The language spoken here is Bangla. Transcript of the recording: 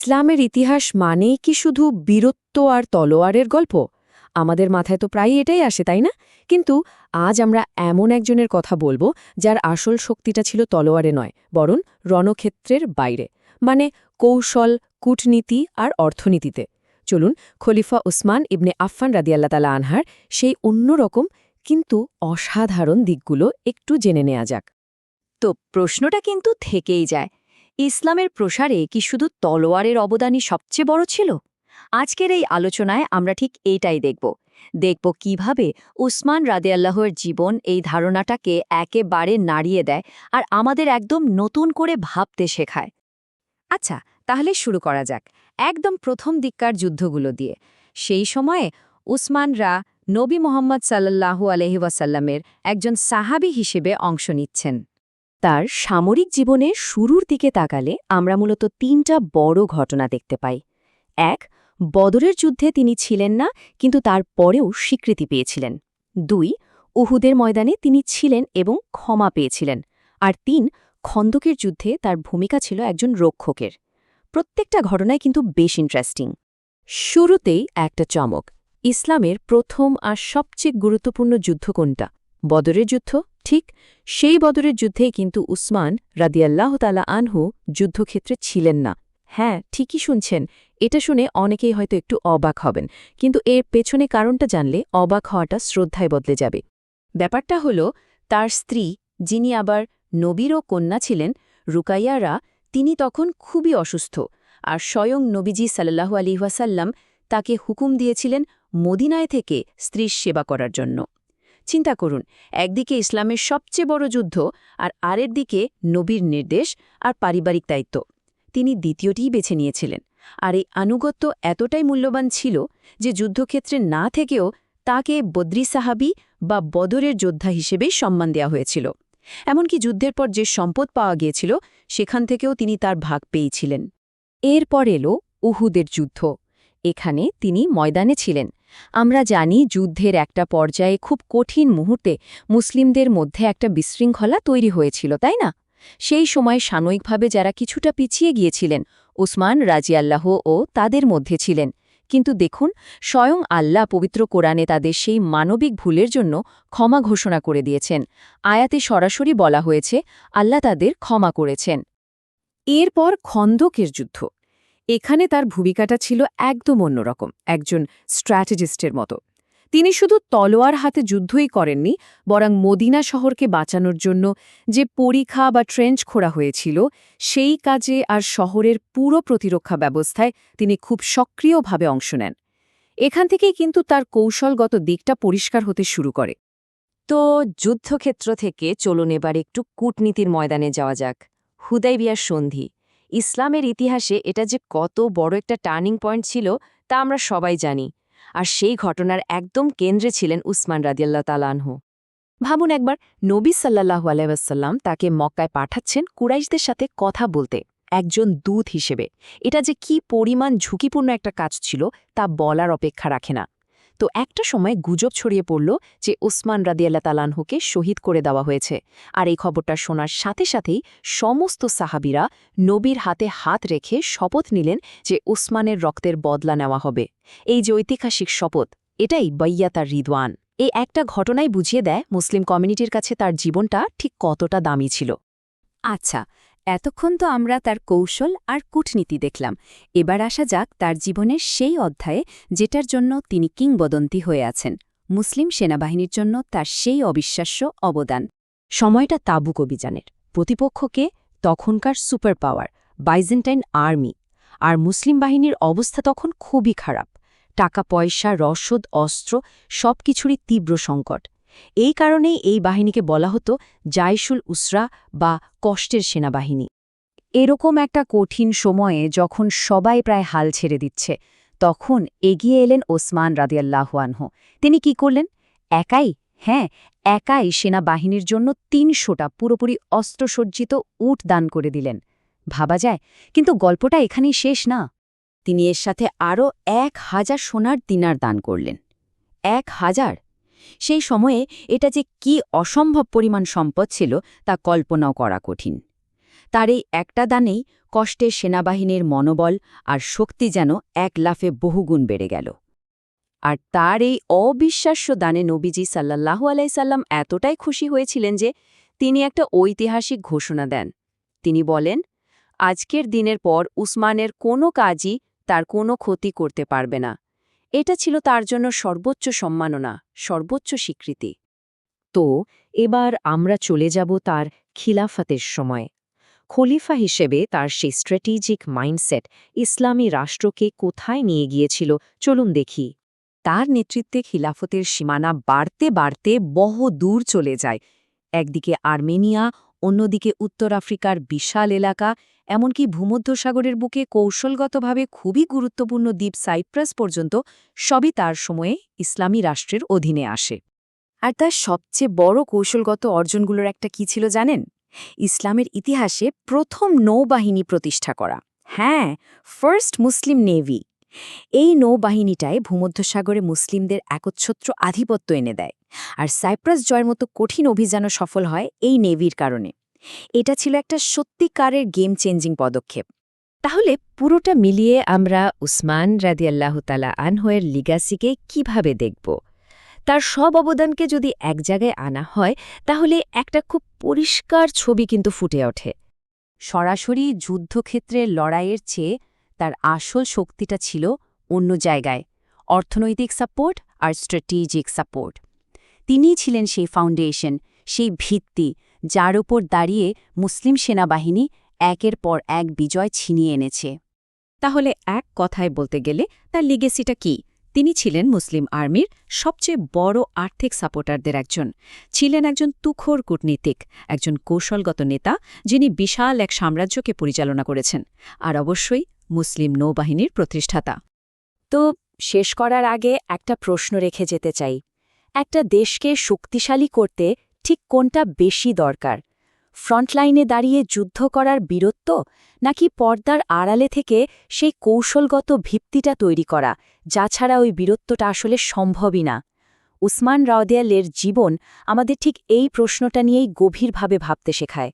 ইসলামের ইতিহাস মানেই কি শুধু বীরত্ব আর তলোয়ারের গল্প? আমাদের মাথায় তো প্রায়ই এটাই আসে, তাই না? কিন্তু আজ আমরা এমন একজনের কথা বলবো যার আসল শক্তিটা ছিল তলোয়ারে নয়, বরং রণক্ষেত্রের বাইরে, মানে কৌশল, কূটনীতি আর অর্থনীতিতে। চলুন খলিফা উসমান ইবনে আফফান রাদিয়াল্লাহু তাআলা আনহার সেই অন্যরকম কিন্তু অসাধারণ দিকগুলো একটু জেনে নেওয়া যাক। তো প্রশ্নটা কিন্তু থেকেই যায়, ইসলামের প্রসারে কি শুধু তলোয়ারের অবদানই সবচেয়ে বড় ছিল? আজকের এই আলোচনায় আমরা ঠিক এইটাই দেখব কিভাবে উসমান রাদিয়াল্লাহুর জীবন এই ধারণাটাকে একেবারে নাড়িয়ে দেয় আর আমাদের একদম নতুন করে ভাবতে শেখায়। আচ্ছা, তাহলে শুরু করা যাক একদম প্রথম দিককার যুদ্ধগুলো দিয়ে। সেই সময়ে উসমানরা নবী মোহাম্মদ সাল্লাল্লাহু আলাইহি ওয়াসাল্লামের একজন সাহাবী হিসেবে অংশ নিচ্ছেন। তার সামরিক জীবনের শুরুর দিকে তাকালে আমরা মূলত তিনটা বড় ঘটনা দেখতে পাই। এক, বদরের যুদ্ধে তিনি ছিলেন না, কিন্তু তার পরেও স্বীকৃতি পেয়েছিলেন। দুই, উহুদের ময়দানে তিনি ছিলেন এবং ক্ষমা পেয়েছিলেন। আর তিন, খন্দকের যুদ্ধে তার ভূমিকা ছিল একজন রক্ষকের। প্রত্যেকটা ঘটনাই কিন্তু বেশ ইন্টারেস্টিং। শুরুতেই একটা চমক, ইসলামের প্রথম আর সবচেয়ে গুরুত্বপূর্ণ যুদ্ধ কোনটা? বদরের যুদ্ধ। ঠিক সেই বদরের যুদ্ধেই কিন্তু উসমান রাদিয়াল্লাহু তাআলা আনহু যুদ্ধক্ষেত্রে ছিলেন না। হ্যাঁ, ঠিকই শুনছেন। এটা শুনে অনেকেই হয়তো একটু অবাক হবেন, কিন্তু এর পেছনে কারণটা জানলে অবাক হওয়াটা শ্রদ্ধায় বদলে যাবে। ব্যাপারটা হলো, তার স্ত্রী, যিনি আবার নবীরও কন্যা ছিলেন, রুকাইয়ারা, তিনি তখন খুবই অসুস্থ, আর স্বয়ং নবীজি সাল্লাল্লাহু আলাইহি ওয়াসাল্লাম তাকে হুকুম দিয়েছিলেন মদিনায় থেকে স্ত্রীর সেবা করার জন্য। চিন্তা করুন, একদিকে ইসলামের সবচেয়ে বড় যুদ্ধ, আর আরের দিকে নবীর নির্দেশ আর পারিবারিক দায়িত্ব। তিনি দ্বিতীয়টিই বেছে নিয়েছিলেন। আর এই আনুগত্য এতটাই মূল্যবান ছিল যে যুদ্ধক্ষেত্রে না থেকেও তাকে বদরি সাহাবী বা বদরের যোদ্ধা হিসেবেই সম্মান দেওয়া হয়েছিল। এমনকি যুদ্ধের পর যে সম্পদ পাওয়া গিয়েছিল সেখান থেকেও তিনি তার ভাগ পেয়েছিলেন। এরপর এলো উহুদের যুদ্ধ। এখানে তিনি ময়দানে ছিলেন। আমরা জানি যুদ্ধের একটা পর্যায়ে খুব কঠিন মুহূর্তে মুসলিমদের মধ্যে একটা বিশৃঙ্খলা তৈরি হয়েছিল, তাই না? সেই সময় সাময়িকভাবে যারা কিছুটা পিছিয়ে গিয়েছিলেন, উসমান রাজিয়াল্লাহ ও তাদের মধ্যে ছিলেন। কিন্তু দেখুন, স্বয়ং আল্লাহ পবিত্র কোরআনে তাদের সেই মানবিক ভুলের জন্য ক্ষমা ঘোষণা করে দিয়েছেন। আয়াতে সরাসরি বলা হয়েছে, আল্লাহ তাদের ক্ষমা করেছেন। এরপর খন্দকের যুদ্ধ। এখানে তার ভূমিকাটা ছিল একদম অন্যরকম, একজন স্ট্র্যাটেজিস্টের মতো। তিনি শুধু তলোয়ার হাতে যুদ্ধই করেননি, বরং মদিনা শহরকে বাঁচানোর জন্য যে পরিখা বা ট্রেঞ্চ খোঁড়া হয়েছিল সেই কাজে আর শহরের পুরো প্রতিরক্ষা ব্যবস্থায় তিনি খুব সক্রিয়ভাবে অংশ নেন। এখান থেকেই কিন্তু তার কৌশলগত দিকটা পরিষ্কার হতে শুরু করে। তো যুদ্ধক্ষেত্র থেকে চলুন এবার একটু কূটনীতির ময়দানে যাওয়া যাক। হুদাইবিয়ার সন্ধি। ইসলামের ইতিহাসে এটা যে কত বড় একটা টার্নিং পয়েন্ট ছিল তা আমরা সবাই জানি। আর সেই ঘটনার একদম কেন্দ্রে ছিলেন উসমান রাদিয়াল্লাহু তাআলা আনহু। ভাবুন একবার, নবী সাল্লাল্লাহু আলাইহি ওয়াসাল্লাম তাকে মক্কায় পাঠাচ্ছেন কুরাইশদের সাথে কথা বলতে, একজন দূত হিসেবে। এটা যে কি পরিমাণ ঝুঁকিপূর্ণ একটা কাজ ছিল তা বলার অপেক্ষা রাখে না। তো একটা সময় গুজব ছড়িয়ে পড়ল যে উসমান রাদিয়াল্লাহু তাআলা আনহুকে শহীদ করে দেওয়া হয়েছে। আর এই খবরটা শোনার সাথে সাথেই সমস্ত সাহাবীরা নবীর হাতে হাত রেখে শপথ নিলেন যে উসমানের রক্তের বদলা নেওয়া হবে। এই যে ঐতিহাসিক শপথ, এটাই বাইয়াতার রিদওয়ান। এই একটা ঘটনাই বুঝিয়ে দেয় মুসলিম কমিউনিটির কাছে তার জীবনটা ঠিক কতটা দামি ছিল। আচ্ছা, এতক্ষণ তো আমরা তার কৌশল আর কূটনীতি দেখলাম। এবার আসা যাক তার জীবনের সেই অধ্যায়ে যেটার জন্য তিনি কিংবদন্তি হয়ে আছেন, মুসলিম সেনাবাহিনীর জন্য তার সেই অবিশ্বাস্য অবদান। সময়টা তাবুক অভিযানের। প্রতিপক্ষকে তখনকার সুপার পাওয়ার বাইজেন্টাইন আর্মি, আর মুসলিম বাহিনীর অবস্থা তখন খুবই খারাপ। টাকা পয়সা, রসদ, অস্ত্র সবকিছুরই তীব্র সংকট। এই কারণেই এই বাহিনীকে বলা হতো জাইশুল উসরা বা কষ্টের সেনাবাহিনী। এরকম একটা কঠিন সময়ে যখন সবাই প্রায় হাল ছেড়ে দিচ্ছে, তখন এগিয়ে এলেন ওসমান রাদিয়াল্লাহু আনহু। তিনি কি করলেন? একাই, হ্যাঁ, একাই সেনাবাহিনীর জন্য ৩০০টা পুরোপুরি অস্ত্রসজ্জিত উট দান করে দিলেন। ভাবা যায়, কিন্তু গল্পটা এখানেই শেষ না। তিনি এর সাথে আরও ১,০০০ সোনার দিনার দান করলেন। ১,০০০! সেই সময়ে এটা যে কি অসম্ভব পরিমাণ সম্পদ ছিল তা কল্পনাও করা কঠিন। তার এই একটা দানেই কষ্টে সেনাবাহিনীর মনোবল আর শক্তি যেন এক লাফে বহুগুণ বেড়ে গেল। আর তার এই অবিশ্বাস্য দানে নবীজি সাল্লাল্লাহু আলাইসাল্লাম এতটাই খুশি হয়েছিলেন যে তিনি একটা ঐতিহাসিক ঘোষণা দেন। তিনি বলেন, আজকের দিনের পর উসমানের কোনো কাজই তার কোনো ক্ষতি করতে পারবে না। এটা ছিল তার জন্য সর্বোচ্চ সম্মাননা, সর্বোচ্চ স্বীকৃতি। তো এবার আমরা চলে যাব তার খিলাফতের সময়। খলিফা হিসেবে তার সেই স্ট্র্যাটেজিক মাইন্ডসেট ইসলামী রাষ্ট্রকে কোথায় নিয়ে গিয়েছিল চলুন দেখি। তার নেতৃত্বে খিলাফতের সীমানা বাড়তে বাড়তে বহু দূর চলে যায়। একদিকে আর্মেনিয়া, অন্যদিকে উত্তর আফ্রিকার বিশাল এলাকা, এমনকি ভূমধ্যসাগরের বুকে কৌশলগতভাবে খুবই গুরুত্বপূর্ণ দ্বীপ সাইপ্রাস পর্যন্ত সবই তার সময়ে ইসলামী রাষ্ট্রের অধীনে আসে। আর তার সবচেয়ে বড় কৌশলগত অর্জনগুলোর একটা কি ছিল জানেন? ইসলামের ইতিহাসে প্রথম নৌবাহিনী প্রতিষ্ঠা করা। হ্যাঁ, ফার্স্ট মুসলিম নেভি। এই নৌবাহিনীটায় ভূমধ্যসাগরে মুসলিমদের একচ্ছত্র আধিপত্য এনে দেয়। আর সাইপ্রাস জয়ের মতো কঠিন অভিযানও সফল হয় এই নেভির কারণে। এটা ছিল একটা সত্যিকারের গেম চেঞ্জিং পদক্ষেপ। তাহলে পুরোটা মিলিয়ে আমরা উসমান রাদিয়াল্লাহু তাআলা আনহুয়ের লিগাসিকে কিভাবে দেখব? তার সব অবদানকে যদি এক জায়গায় আনা হয় তাহলে একটা খুব পরিষ্কার ছবি কিন্তু ফুটে ওঠে। সরাসরি যুদ্ধক্ষেত্রের লড়াইয়ের চেয়ে তার আসল শক্তিটা ছিল অন্য জায়গায়, অর্থনৈতিক সাপোর্ট আর স্ট্র্যাটেজিক সাপোর্ট। তিনিই ছিলেন সেই ফাউন্ডেশন, সেই ভিত্তি যার উপর দাঁড়িয়ে মুসলিম সেনাবাহিনী একের পর এক বিজয় ছিনিয়ে এনেছে। তাহলে এক কথায় বলতে গেলে তার লিগেসিটা কি? তিনি ছিলেন মুসলিম আর্মির সবচেয়ে বড় আর্থিক সাপোর্টারদের একজন, ছিলেন একজন তুখোর কূটনীতিক, একজন কৌশলগত নেতা যিনি বিশাল এক সাম্রাজ্যকে পরিচালনা করেছেন, আর অবশ্যই মুসলিম নৌবাহিনীর প্রতিষ্ঠাতা। তো শেষ করার আগে একটা প্রশ্ন রেখে যেতে চাই। একটা দেশকে শক্তিশালী করতে ঠিক কোনটা বেশি দরকার? ফ্রন্টলাইনে দাঁড়িয়ে যুদ্ধ করার বীরত্ব, নাকি পর্দার আড়ালে থেকে সেই কৌশলগত ভিত্তিটা তৈরি করা, যা ছাড়া ওই বীরত্বটা আসলে সম্ভবই না? উসমান রাদিয়াল্লাহুর জীবন আমাদের ঠিক এই প্রশ্নটা নিয়েই গভীরভাবে ভাবতে শেখায়।